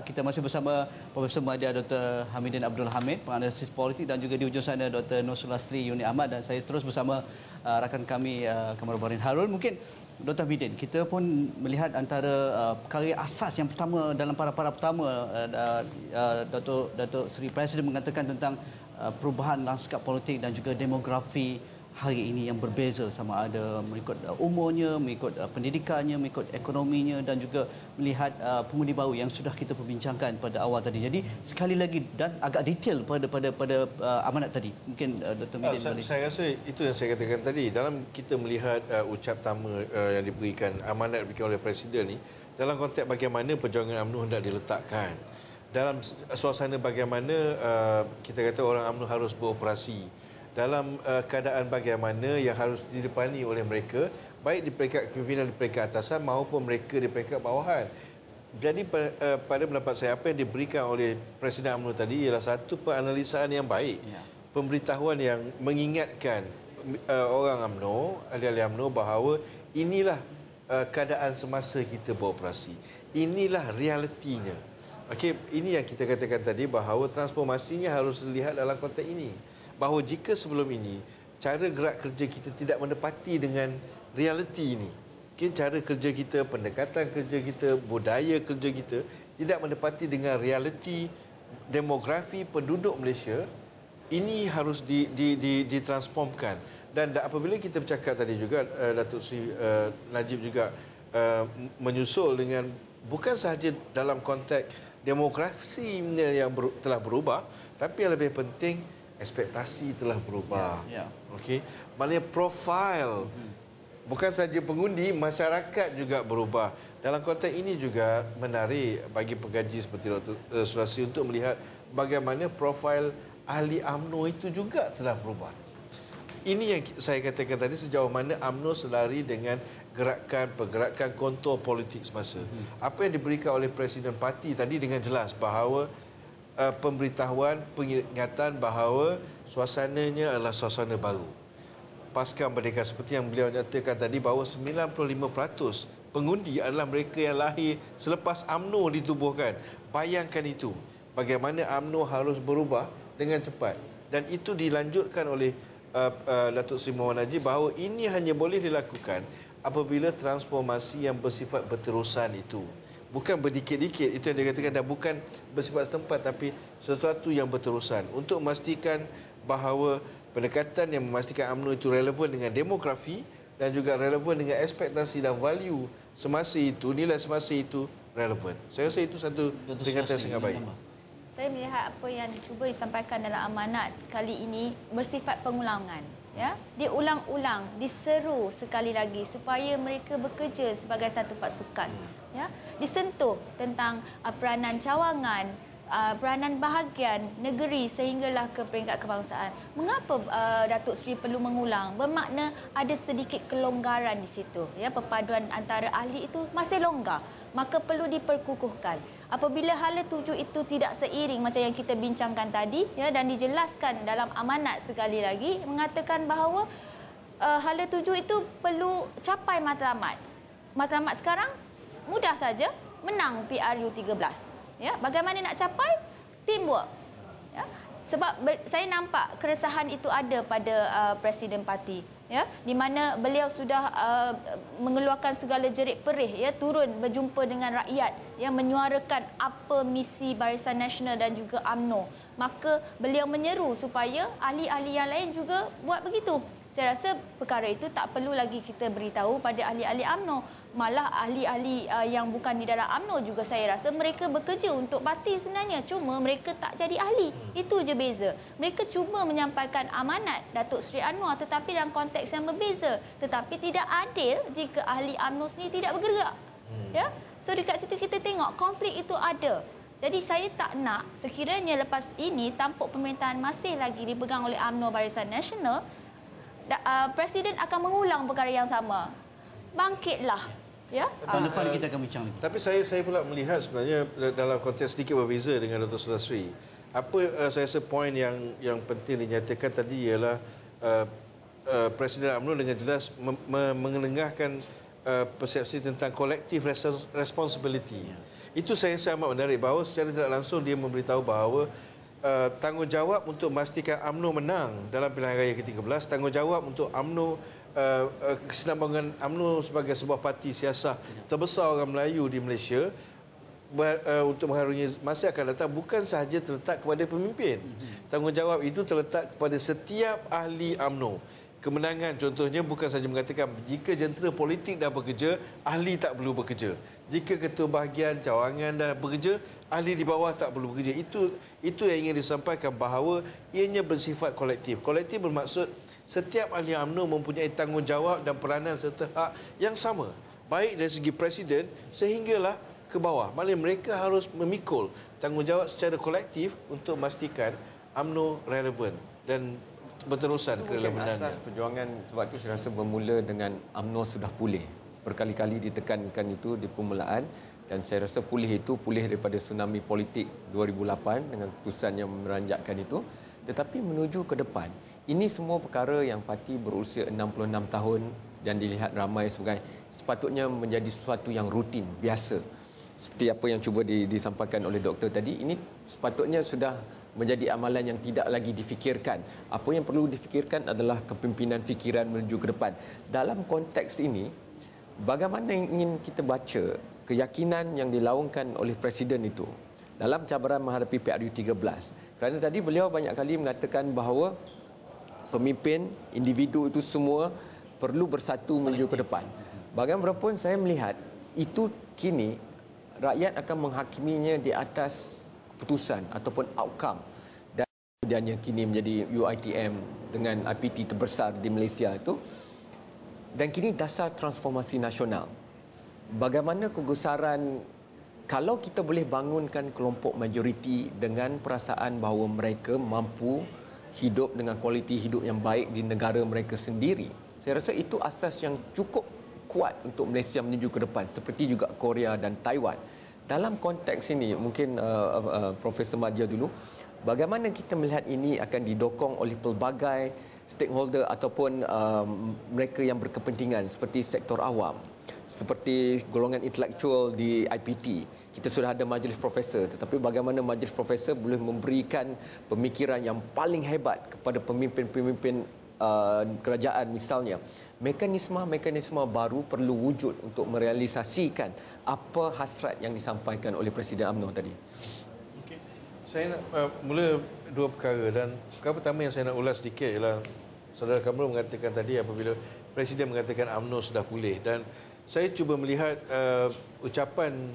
Kita masih bersama Profesor Madya Dr. Hamidin Abdul Hamid, penganalisis politik, dan juga di ujung sana Dr. Nur Sulastri Yuni Ahmad, dan saya terus bersama rakan kami Kamaruddin Harun. Mungkin Dr. Hamidin, kita pun melihat antara perkara asas yang pertama dalam para pertama Datuk Seri Presiden mengatakan tentang perubahan lanskap politik dan juga demografi hari ini yang berbeza, sama ada mengikut umurnya, mengikut pendidikannya, mengikut ekonominya, dan juga melihat pengundi baru yang sudah kita perbincangkan pada awal tadi. Jadi sekali lagi dan agak detail pada amanat tadi. Mungkin Dr. Midin saya rasa itu yang saya katakan tadi. Dalam kita melihat ucap tama yang diberikan, amanat diberikan oleh Presiden ni, dalam konteks bagaimana perjuangan UMNO hendak diletakkan, dalam suasana bagaimana kita kata orang UMNO harus beroperasi, dalam keadaan bagaimana yang harus didepani oleh mereka, baik di peringkat pimpinan di peringkat atasan maupun mereka di peringkat bawahan. Jadi pada pendapat saya, apa yang diberikan oleh Presiden UMNO tadi ialah satu penganalisaan yang baik, pemberitahuan yang mengingatkan orang UMNO, ahli-ahli UMNO bahawa inilah keadaan semasa kita beroperasi, inilah realitinya. Okey, ini yang kita katakan tadi bahawa transformasinya harus dilihat dalam konteks ini. Bahawa jika sebelum ini cara gerak kerja kita tidak mendepati dengan realiti ini, mungkin cara kerja kita, pendekatan kerja kita, budaya kerja kita tidak mendepati dengan realiti demografi penduduk Malaysia, ini harus ditransformkan. Dan apabila kita bercakap tadi juga, Datuk Seri Najib juga menyusul dengan bukan sahaja dalam konteks demografinya yang telah berubah, tapi yang lebih penting ekspektasi telah berubah. Okey, maknanya profil bukan saja pengundi, masyarakat juga berubah. Dalam konteks ini juga menarik bagi pengkaji seperti Dr. Sulastri untuk melihat bagaimana profil ahli UMNO itu juga telah berubah. Ini yang saya katakan tadi, sejauh mana UMNO selari dengan pergerakan kontur politik semasa. Apa yang diberikan oleh Presiden Parti tadi dengan jelas bahawa pemberitahuan, pengingatan bahawa suasananya adalah suasana baru. Pasca merdeka, seperti yang beliau nyatakan tadi bahawa 95% pengundi adalah mereka yang lahir selepas UMNO ditubuhkan. Bayangkan itu, bagaimana UMNO harus berubah dengan cepat. Dan itu dilanjutkan oleh Datuk Seri Muhammad Najib bahawa ini hanya boleh dilakukan apabila transformasi yang bersifat berterusan itu. Bukan berdikit-dikit, itu yang dikatakan, dan bukan bersifat setempat, tapi sesuatu yang berterusan untuk memastikan bahawa pendekatan yang memastikan UMNO itu relevan dengan demografi dan juga relevan dengan ekspektasi dan value semasa itu, nilai semasa itu relevan. Saya rasa itu satu peringatan yang sangat baik. Saya melihat apa yang dicuba disampaikan dalam amanat kali ini bersifat pengulangan. Ya, diulang-ulang, diseru sekali lagi supaya mereka bekerja sebagai satu pasukan. Ya, disentuh tentang peranan cawangan, peranan bahagian negeri sehinggalah ke peringkat kebangsaan. Mengapa Datuk Seri perlu mengulang? Bermakna ada sedikit kelonggaran di situ. Ya, perpaduan antara ahli itu masih longgar, maka perlu diperkukuhkan. Apabila hala tuju itu tidak seiring macam yang kita bincangkan tadi, ya, dan dijelaskan dalam amanat sekali lagi mengatakan bahawa hala tuju itu perlu capai matlamat. Matlamat sekarang mudah saja, menang PRU 13. Ya, bagaimana nak capai? Teamwork. Ya, sebab saya nampak keresahan itu ada pada Presiden Parti. Ya, di mana beliau sudah mengeluarkan segala jerit perih, ya, turun berjumpa dengan rakyat, ya, menyuarakan apa misi Barisan Nasional dan juga UMNO. Maka beliau menyeru supaya ahli-ahli yang lain juga buat begitu. Saya rasa perkara itu tak perlu lagi kita beritahu pada ahli-ahli UMNO. Malah ahli-ahli yang bukan di dalam UMNO juga saya rasa mereka bekerja untuk parti sebenarnya. Cuma mereka tak jadi ahli. Itu je beza. Mereka cuba menyampaikan amanat Datuk Seri Anwar tetapi dalam konteks yang berbeza. Tetapi tidak adil jika ahli UMNO sendiri tidak bergerak. Ya? So dekat situ kita tengok konflik itu ada. Jadi saya tak nak sekiranya lepas ini tampuk pemerintahan masih lagi dipegang oleh UMNO Barisan Nasional, Presiden akan mengulang perkara yang sama. Bangkitlah. Ya. Tahun depan kita akan bincang. Tapi saya pula melihat sebenarnya dalam konteks sedikit berbeza dengan Dr. Sulastri. Apa saya rasa poin yang penting dinyatakan tadi ialah Presiden UMNO dengan jelas mengelengahkan persepsi tentang collective responsibility. Itu saya rasa amat menarik bahawa secara tidak langsung dia memberitahu bahawa tanggungjawab untuk memastikan UMNO menang dalam pilihan raya ke-13, tanggungjawab untuk UMNO kesinambungan UMNO sebagai sebuah parti siasah terbesar orang Melayu di Malaysia untuk mengharungi masa akan datang bukan sahaja terletak kepada pemimpin. Tanggungjawab itu terletak kepada setiap ahli UMNO. Kemenangan contohnya bukan sahaja mengatakan jika jentera politik dah bekerja, ahli tak perlu bekerja. Jika ketua bahagian cawangan dah bekerja, ahli di bawah tak perlu bekerja. Itu yang ingin disampaikan bahawa ianya bersifat kolektif. Kolektif bermaksud setiap ahli UMNO mempunyai tanggungjawab dan peranan serta hak yang sama. Baik dari segi presiden sehinggalah ke bawah. Maknanya mereka harus memikul tanggungjawab secara kolektif untuk memastikan UMNO relevan dan berterusan kerelevanannya. Asas perjuangan sebab itu saya rasa bermula dengan UMNO sudah pulih. Berkali-kali ditekankan itu di permulaan dan saya rasa pulih daripada tsunami politik 2008 dengan keputusan yang meranjakkan itu. Tetapi menuju ke depan, ini semua perkara yang parti berusia 66 tahun dan dilihat ramai sebagai sepatutnya menjadi sesuatu yang rutin, biasa. Seperti apa yang cuba disampaikan oleh doktor tadi, ini sepatutnya sudah menjadi amalan yang tidak lagi difikirkan. Apa yang perlu difikirkan adalah kepimpinan fikiran menuju ke depan. Dalam konteks ini, bagaimana ingin kita baca keyakinan yang dilaungkan oleh Presiden itu dalam cabaran menghadapi PRU13? Kerana tadi beliau banyak kali mengatakan bahawa pemimpin, individu itu semua perlu bersatu menuju ke depan. Bagaimanapun saya melihat itu kini rakyat akan menghakiminya di atas keputusan ataupun outcome dan kemudiannya kini menjadi UiTM dengan IPT terbesar di Malaysia itu dan kini dasar transformasi nasional. Bagaimana kegusaran kalau kita boleh bangunkan kelompok majoriti dengan perasaan bahawa mereka mampu hidup dengan kualiti hidup yang baik di negara mereka sendiri. Saya rasa itu asas yang cukup kuat untuk Malaysia menuju ke depan seperti juga Korea dan Taiwan. Dalam konteks ini, mungkin Profesor Madya dulu, bagaimana kita melihat ini akan didokong oleh pelbagai stakeholder ataupun mereka yang berkepentingan seperti sektor awam, seperti golongan intelektual di IPT. Kita sudah ada majlis profesor, tetapi bagaimana majlis profesor boleh memberikan pemikiran yang paling hebat kepada pemimpin-pemimpin kerajaan misalnya. Mekanisme baru perlu wujud untuk merealisasikan apa hasrat yang disampaikan oleh Presiden UMNO tadi. Okay. Saya nak mula dua perkara dan perkara pertama yang saya nak ulas sedikit ialah Saudara Kamrul mengatakan tadi apabila Presiden mengatakan UMNO sudah pulih dan saya cuba melihat ucapan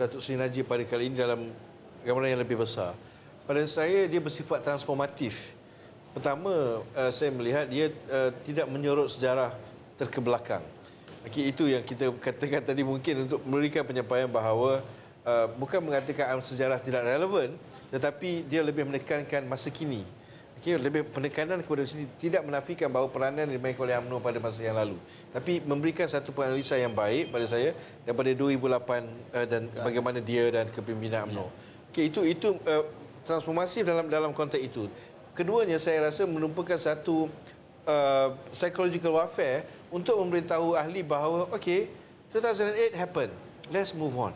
Datuk Seri Najib pada kali ini dalam gambaran yang lebih besar. Pada saya dia bersifat transformatif. Pertama, saya melihat dia tidak menyorot sejarah terkebelakang. Okay, itu yang kita katakan tadi mungkin untuk memberikan penyampaian bahawa bukan mengatakan sejarah tidak relevan, tetapi dia lebih menekankan masa kini. Okay, lebih penekanan kepada sini tidak menafikan bahawa peranan yang dimainkan oleh UMNO pada masa yang lalu, tapi memberikan satu penganalisa yang baik pada saya daripada 2008 dan bagaimana dia dan kepimpinan UMNO. Okay, itu transformasi dalam konteks itu. Keduanya saya rasa merupakan satu psychological warfare untuk memberitahu ahli bahawa okey 2008 happen, let's move on.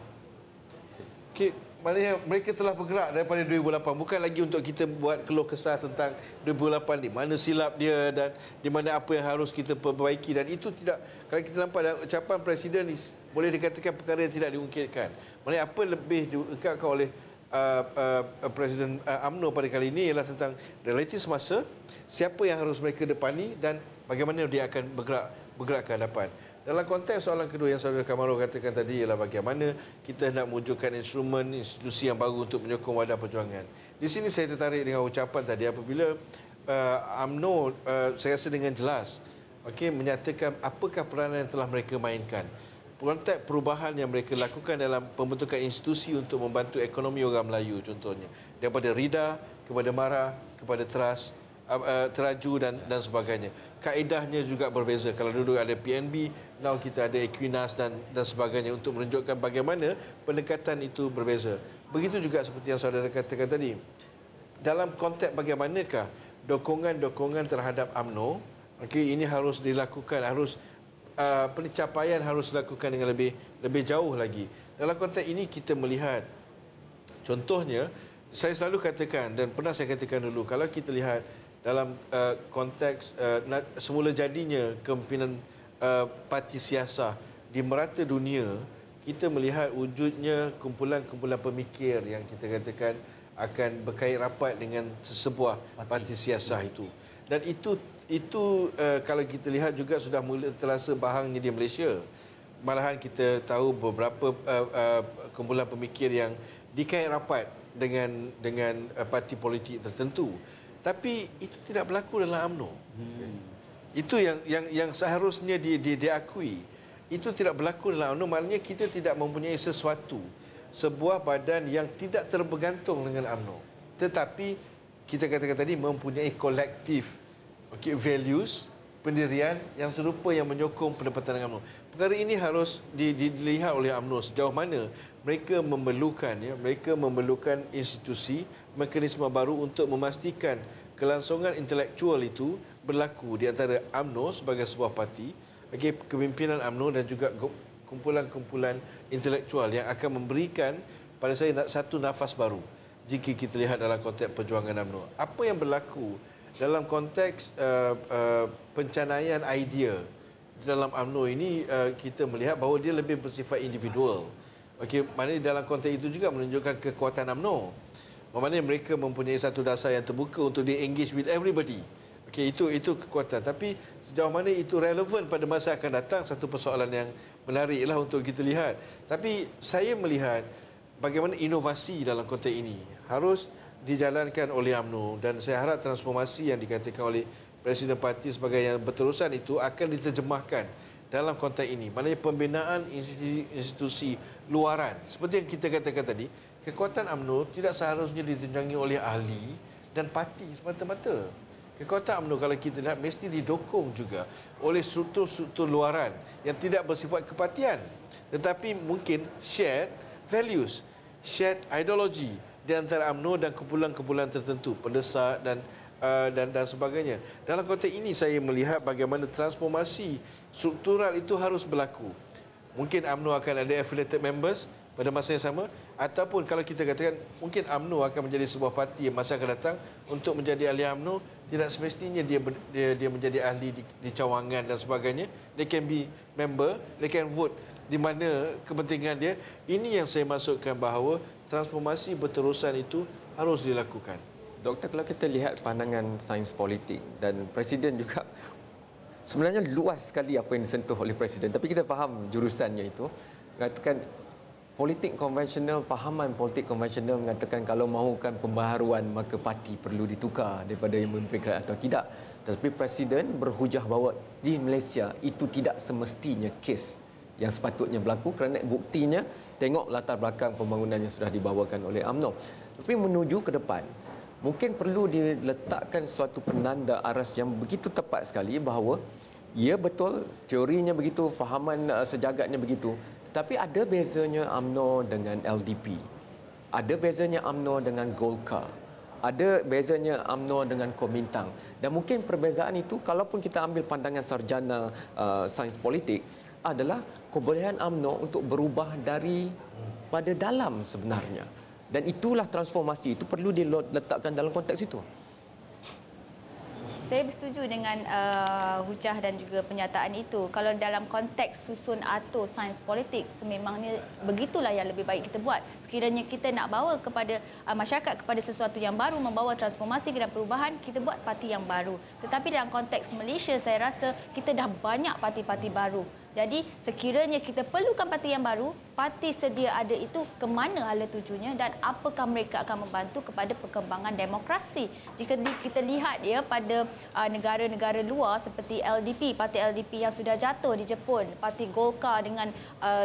Okey, maknanya mereka telah bergerak daripada 2008, bukan lagi untuk kita buat keluh kesah tentang 2008 di mana silap dia dan di mana apa yang harus kita perbaiki dan itu tidak, kalau kita nampak dalam ucapan Presiden boleh dikatakan perkara yang tidak diungkitkan. Maknanya apa lebih diungkapkan oleh Presiden UMNO pada kali ini ialah tentang realiti semasa, siapa yang harus mereka depani dan bagaimana dia akan bergerak ke hadapan. Dalam konteks soalan kedua yang Saudara Kamarul katakan tadi ialah bagaimana kita nak mewujudkan instrumen institusi yang baru untuk menyokong wadah perjuangan. Di sini saya tertarik dengan ucapan tadi apabila UMNO saya rasa dengan jelas menyatakan apakah peranan yang telah mereka mainkan. Konteks perubahan yang mereka lakukan dalam pembentukan institusi untuk membantu ekonomi orang Melayu contohnya. Daripada RIDA kepada MARA, kepada TERAS, teraju dan sebagainya. Kaedahnya juga berbeza. Kalau dulu ada PNB, now kita ada Equinas dan sebagainya untuk menunjukkan bagaimana pendekatan itu berbeza. Begitu juga seperti yang saudara katakan tadi. Dalam konteks bagaimanakah dokongan-dokongan terhadap UMNO, ini harus dilakukan, pencapaian harus dilakukan dengan lebih jauh lagi. dalam konteks ini kita melihat contohnya, saya selalu katakan dan pernah saya katakan dulu, kalau kita lihat dalam konteks semula jadinya kepimpinan parti siasat di merata dunia, kita melihat wujudnya kumpulan-kumpulan pemikir yang kita katakan akan berkait rapat dengan sebuah parti siasat itu. Dan itu kalau kita lihat juga sudah mula terasa bahangnya di Malaysia. Malahan kita tahu beberapa kumpulan pemikir yang dikait rapat dengan parti politik tertentu. Tapi itu tidak berlaku dalam UMNO. Itu yang seharusnya diakui. Itu tidak berlaku dalam UMNO, maknanya kita tidak mempunyai sebuah badan yang tidak terbergantung dengan UMNO. Tetapi kita katakan tadi mempunyai kolektif values, pendirian yang serupa yang menyokong pendapatan dengan UMNO. Perkara ini harus dilihat oleh UMNO sejauh mana mereka memerlukan institusi, mekanisme baru untuk memastikan kelangsungan intelektual itu berlaku di antara UMNO sebagai sebuah parti, kepimpinan UMNO dan juga kumpulan-kumpulan intelektual yang akan memberikan pada saya satu nafas baru jika kita lihat dalam konteks perjuangan UMNO. Apa yang berlaku dalam konteks pencanaian idea dalam UMNO ini, kita melihat bahawa dia lebih bersifat individual. Maknanya dalam konteks itu juga menunjukkan kekuatan UMNO. Maknanya mereka mempunyai satu dasar yang terbuka untuk di-engage with everybody. Itu kekuatan. Tapi sejauh mana itu relevan pada masa akan datang, satu persoalan yang menariklah untuk kita lihat. Tapi saya melihat bagaimana inovasi dalam konteks ini harus dijalankan oleh UMNO, dan saya harap transformasi yang dikatakan oleh Presiden Parti sebagai yang berterusan itu akan diterjemahkan dalam konteks ini. Maknanya pembinaan institusi luaran. Seperti yang kita katakan tadi, kekuatan UMNO tidak seharusnya ditunjangi oleh ahli dan parti semata-mata. Kekuatan UMNO kalau kita lihat mesti didukung juga oleh struktur-struktur luaran yang tidak bersifat kepartian, tetapi mungkin shared values, shared ideology di antara UMNO dan kumpulan-kumpulan tertentu, pendesak dan sebagainya. Dalam konteks ini saya melihat bagaimana transformasi struktural itu harus berlaku. Mungkin UMNO akan ada affiliated members pada masa yang sama, ataupun kalau kita katakan mungkin UMNO akan menjadi sebuah parti yang masa akan datang untuk menjadi ahli UMNO, tidak semestinya dia menjadi ahli di cawangan dan sebagainya. They can be member, they can vote di mana kepentingan dia. Ini yang saya maksudkan bahawa transformasi berterusan itu harus dilakukan. Doktor, kalau kita lihat pandangan sains politik, dan Presiden juga sebenarnya luas sekali apa yang disentuh oleh Presiden, tapi kita faham jurusannya itu, mengatakan politik konvensional, fahaman politik konvensional mengatakan kalau mahukan pembaharuan maka parti perlu ditukar daripada yang memimpin atau tidak. Tetapi Presiden berhujah bahawa di Malaysia itu tidak semestinya kes yang sepatutnya berlaku, kerana buktinya tengok latar belakang pembangunan yang sudah dibawakan oleh UMNO. Tapi menuju ke depan, mungkin perlu diletakkan suatu penanda aras yang begitu tepat sekali bahawa ya betul teorinya begitu, fahaman sejagatnya begitu, tetapi ada bezanya UMNO dengan LDP. Ada bezanya UMNO dengan Golkar. Ada bezanya UMNO dengan Komintang. Dan mungkin perbezaan itu, kalaupun kita ambil pandangan sarjana sains politik, adalah kebolehan UMNO untuk berubah pada dalam sebenarnya. Dan itulah transformasi, itu perlu diletakkan dalam konteks itu. Saya bersetuju dengan hujah dan juga pernyataan itu. Kalau dalam konteks susun atur sains politik, sememangnya begitulah yang lebih baik kita buat. Sekiranya kita nak bawa kepada masyarakat kepada sesuatu yang baru, membawa transformasi dan perubahan, kita buat parti yang baru. Tetapi dalam konteks Malaysia, saya rasa kita dah banyak parti-parti baru. Jadi sekiranya kita perlukan parti yang baru, parti sedia ada itu ke mana hala tujunya dan apakah mereka akan membantu kepada perkembangan demokrasi. Jika kita lihat ya pada negara-negara luar seperti LDP, parti LDP yang sudah jatuh di Jepun, parti Golkar dengan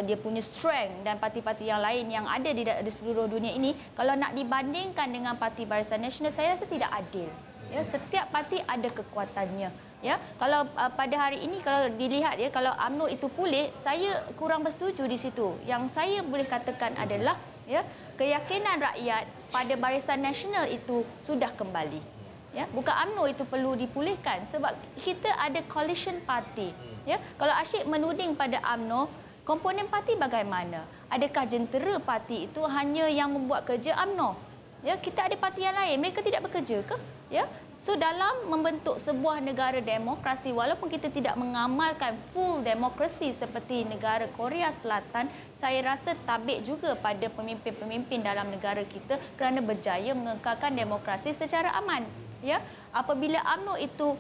dia punya strength dan parti-parti yang lain yang ada di seluruh dunia ini, kalau nak dibandingkan dengan parti Barisan Nasional, saya rasa tidak adil. Ya, setiap parti ada kekuatannya. Ya, kalau pada hari ini kalau dilihat ya, kalau UMNO itu pulih, saya kurang bersetuju di situ. Yang saya boleh katakan adalah ya, keyakinan rakyat pada Barisan Nasional itu sudah kembali. Ya, bukan UMNO itu perlu dipulihkan sebab kita ada coalition party. Ya, kalau asyik menuding pada UMNO, Komponen parti bagaimana? Adakah jentera parti itu hanya yang membuat kerja UMNO? Ya, kita ada parti yang lain, mereka tidak bekerja ke? Ya. So dalam membentuk sebuah negara demokrasi, walaupun kita tidak mengamalkan full demokrasi seperti negara Korea Selatan, saya rasa tabik juga pada pemimpin-pemimpin dalam negara kita kerana berjaya mengekalkan demokrasi secara aman. Ya, apabila UMNO itu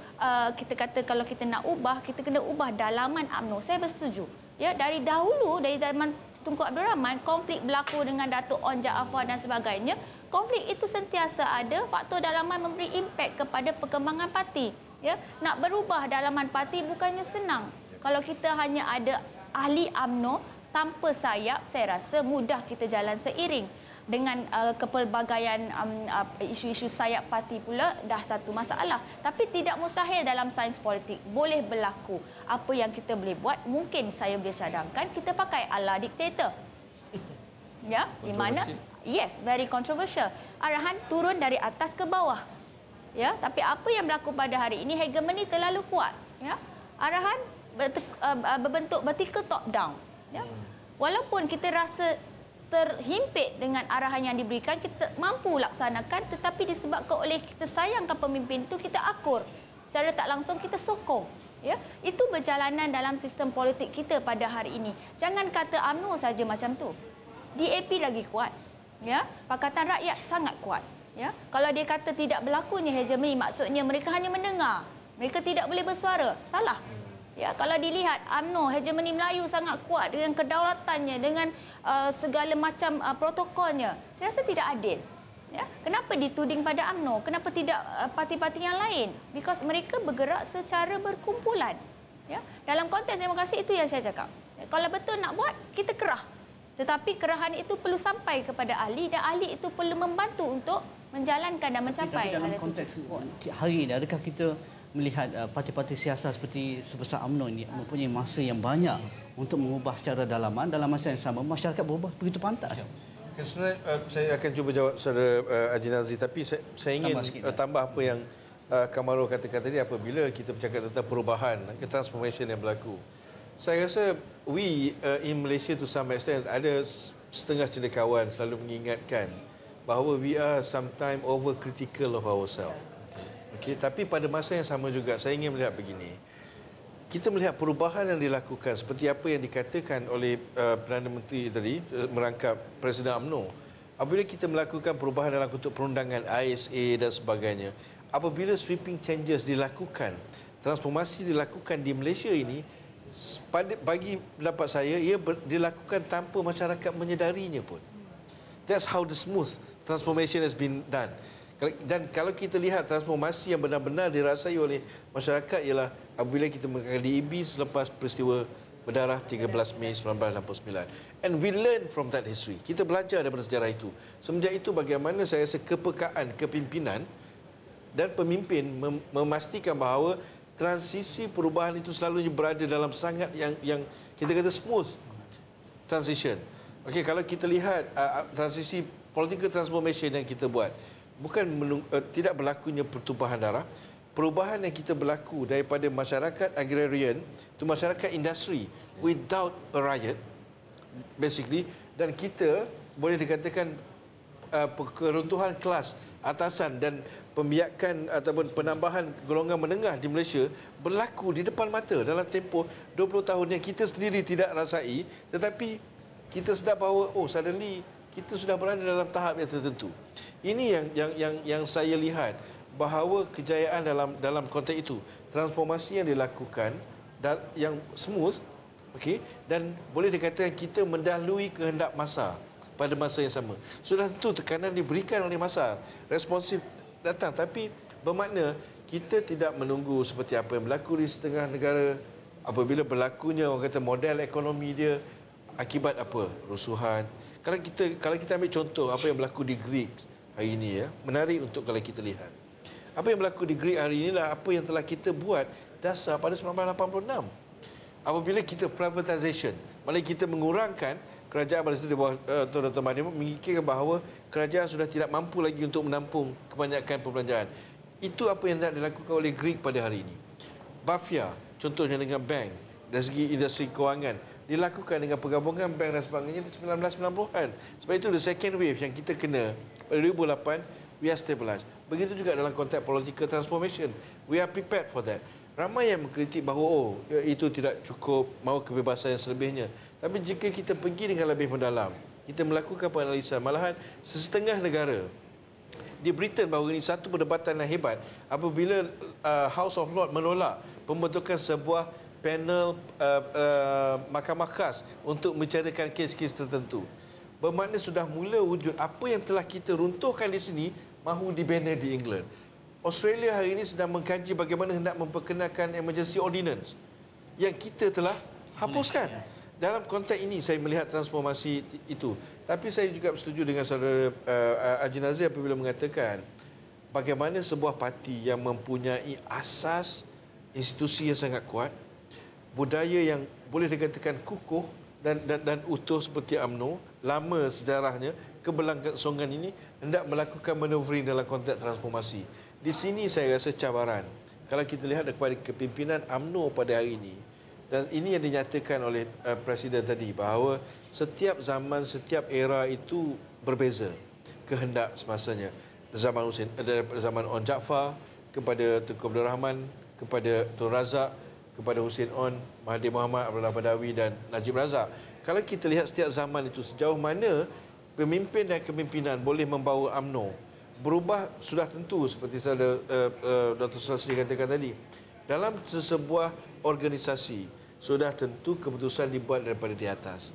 kita kata kalau kita nak ubah, kita kena ubah dalaman UMNO. Saya bersetuju. Ya, dari dahulu, dari zaman Tunku Abdul Rahman, konflik berlaku dengan Datuk On Jaafar dan sebagainya. Konflik itu sentiasa ada, faktor dalaman memberi impak kepada perkembangan parti. Ya, nak berubah dalaman parti bukannya senang. Kalau kita hanya ada ahli UMNO tanpa sayap, saya rasa mudah kita jalan seiring. Dengan kepelbagaian isu-isu sayap parti pula dah satu masalah. Tapi tidak mustahil dalam sains politik. Boleh berlaku. Apa yang kita boleh buat, mungkin saya boleh cadangkan, kita pakai ala diktator. Ya, di mana? Yes, very controversial. Arahan turun dari atas ke bawah. Ya, tapi apa yang berlaku pada hari ini, hegemoni terlalu kuat. Ya, arahan berbentuk vertical top down. Ya, walaupun kita rasa terhimpit dengan arahan yang diberikan, kita mampu laksanakan, tetapi disebabkan oleh kita sayangkan pemimpin itu, kita akur. Secara tak langsung kita sokong. Ya, itu perjalanan dalam sistem politik kita pada hari ini. Jangan kata UMNO saja macam tu. DAP lagi kuat. Ya, Pakatan Rakyat sangat kuat. Ya, kalau dia kata tidak berlakunya hegemoni, maksudnya mereka hanya mendengar. Mereka tidak boleh bersuara. Salah. Ya, kalau dilihat UMNO, hegemoni Melayu sangat kuat dengan kedaulatannya, dengan segala macam protokolnya. Saya rasa tidak adil. Ya, kenapa dituding pada UMNO? Kenapa tidak parti-parti yang lain? Because mereka bergerak secara berkumpulan. Ya, dalam konteks demokrasi itu yang saya cakap. Ya, kalau betul nak buat, kita kerah. Tetapi kerahan itu perlu sampai kepada ahli dan ahli itu perlu membantu untuk menjalankan dan mencapai. Tapi dalam konteks hari ini, adakah kita melihat parti-parti siasat seperti sebesar UMNO ini mempunyai masa yang banyak untuk mengubah secara dalaman, dalam masa yang sama masyarakat berubah begitu pantas? Sebenarnya saya akan cuba jawab saudara Haji Nazri, tapi saya ingin tambah apa yang Kamarul katakan tadi apabila kita bercakap tentang perubahan, transformation yang berlaku. Saya rasa we in Malaysia to some extent ada setengah cendekiawan selalu mengingatkan bahawa we are sometimes overcritical of ourselves. Okay, tapi pada masa yang sama juga saya ingin melihat begini. Kita melihat perubahan yang dilakukan seperti apa yang dikatakan oleh Perdana Menteri tadi merangkap Presiden UMNO. Apabila kita melakukan perubahan dalam bentuk perundangan ISA dan sebagainya, apabila sweeping changes dilakukan, transformasi dilakukan di Malaysia ini, bagi pendapat saya, ia dilakukan tanpa masyarakat menyedarinya pun. That's how the smooth transformation has been done. Dan kalau kita lihat transformasi yang benar-benar dirasai oleh masyarakat ialah apabila kita menggunakan DAB selepas peristiwa berdarah 13 Mei 1969. And we learn from that history. Kita belajar daripada sejarah itu. Semenjak itu bagaimana saya rasa kepekaan kepimpinan dan pemimpin memastikan bahawa transisi perubahan itu selalunya berada dalam sangat yang kita kata smooth transition. Okey, kalau kita lihat transisi political transformation yang kita buat, bukan tidak berlakunya pertumpahan darah, perubahan yang kita berlaku daripada masyarakat agrarian to masyarakat industri without a riot basically, dan kita boleh dikatakan keruntuhan kelas atasan dan pembiakan ataupun penambahan golongan menengah di Malaysia berlaku di depan mata dalam tempoh 20 tahun yang kita sendiri tidak rasai, tetapi kita sedar bahawa suddenly kita sudah berada dalam tahap yang tertentu. Ini yang saya lihat bahawa kejayaan dalam konteks itu, transformasi yang dilakukan dan yang smooth, okey, dan boleh dikatakan kita mendahului kehendak masa pada masa yang sama. Sudah tentu tekanan diberikan oleh masa, responsif datang, tapi bermakna kita tidak menunggu seperti apa yang berlaku di setengah negara. Apabila berlakunya orang kata model ekonomi dia akibat apa? Rusuhan. Kalau kita ambil contoh apa yang berlaku di Greek hari ini, ya, menarik untuk kalau kita lihat. Apa yang berlaku di Greek hari ini lah apa yang telah kita buat dasar pada 1986. Apabila kita privatization, malah kita mengurangkan kerajaan pada situ di bawah Dr. Mahathir memikirkan bahawa kerajaan sudah tidak mampu lagi untuk menampung kebanyakan perbelanjaan. Itu apa yang nak dilakukan oleh Greek pada hari ini. Bafia, contohnya dengan bank, dari segi industri kewangan, dilakukan dengan pergabungan bank dan sebagainya di 1990-an. Sebab itu the second wave yang kita kena pada 2008, we are stabilized. Begitu juga dalam konteks political transformation. We are prepared for that. Ramai yang mengkritik bahawa itu tidak cukup, mahu kebebasan yang selebihnya. Tapi jika kita pergi dengan lebih mendalam, kita melakukan penganalisan, malahan setengah negara di Britain bahawa ini satu perdebatan yang hebat apabila House of Lords menolak pembentukan sebuah panel mahkamah khas untuk mencarakan kes-kes tertentu. Bermakna sudah mula wujud apa yang telah kita runtuhkan di sini mahu dibina di England. Australia hari ini sedang mengkaji bagaimana hendak memperkenalkan emergency ordinance yang kita telah hapuskan. Dalam konteks ini saya melihat transformasi itu. Tapi saya juga setuju dengan saudara Haji Nazri apabila mengatakan bagaimana sebuah parti yang mempunyai asas institusi yang sangat kuat, budaya yang boleh dikatakan kukuh dan utuh seperti UMNO, lama sejarahnya, keberlangsungan ini hendak melakukan maneuvering dalam konteks transformasi. Di sini saya rasa cabaran. Kalau kita lihat kepada kepimpinan UMNO pada hari ini, dan ini yang dinyatakan oleh Presiden tadi, bahawa setiap zaman, setiap era itu berbeza kehendak semasanya. Zaman On Jaafar, kepada Tunku Abdul Rahman, kepada Tun Razak, kepada Hussein On, Mahathir Mohamad, Abdullah Badawi dan Najib Razak. Kalau kita lihat setiap zaman itu, sejauh mana pemimpin dan kepimpinan boleh membawa UMNO berubah, sudah tentu seperti saudara Dr. Sulastri katakan tadi. Dalam sebuah organisasi, sudah tentu keputusan dibuat daripada di atas.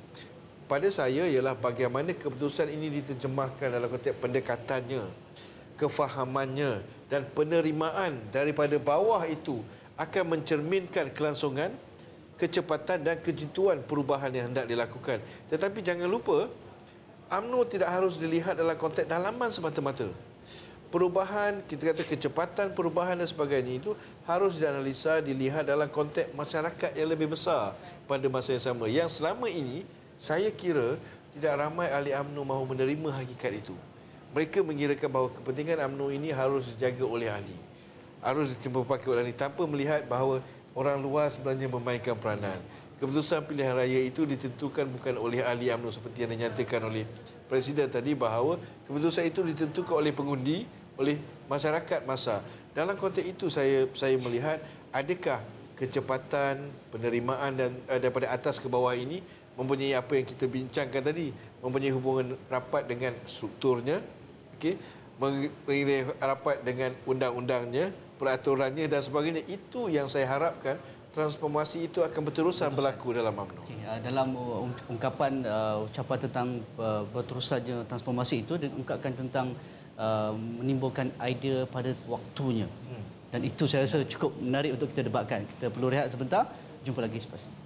Pada saya ialah bagaimana keputusan ini diterjemahkan dalam konteks pendekatannya, kefahamannya dan penerimaan daripada bawah itu akan mencerminkan kelangsungan, kecepatan dan kejituan perubahan yang hendak dilakukan. Tetapi jangan lupa, UMNO tidak harus dilihat dalam konteks dalaman semata-mata. Perubahan, kita kata kecepatan perubahan dan sebagainya itu harus dianalisa, dilihat dalam konteks masyarakat yang lebih besar pada masa yang sama. Yang selama ini, saya kira tidak ramai ahli UMNO mahu menerima hakikat itu. Mereka mengirakan bahawa kepentingan UMNO ini harus dijaga oleh ahli. Harus dipakai oleh ahli tanpa melihat bahawa orang luar sebenarnya memainkan peranan. Keputusan pilihan raya itu ditentukan bukan oleh ahli UMNO seperti yang dinyatakan oleh Presiden tadi, bahawa keputusan itu ditentukan oleh pengundi, oleh masyarakat masa. Dalam konteks itu saya melihat adakah kecepatan penerimaan dan daripada atas ke bawah ini mempunyai apa yang kita bincangkan tadi, mempunyai hubungan rapat dengan strukturnya, okey, mempunyai rapat dengan undang-undangnya, peraturannya dan sebagainya. Itu yang saya harapkan, transformasi itu akan berterusan berlaku dalam UMNO. Dalam ungkapan ucapan tentang berterusannya transformasi itu, diungkapkan tentang menimbulkan idea pada waktunya. Dan itu saya rasa cukup menarik untuk kita debatkan. Kita perlu rehat sebentar. Jumpa lagi selepas ini.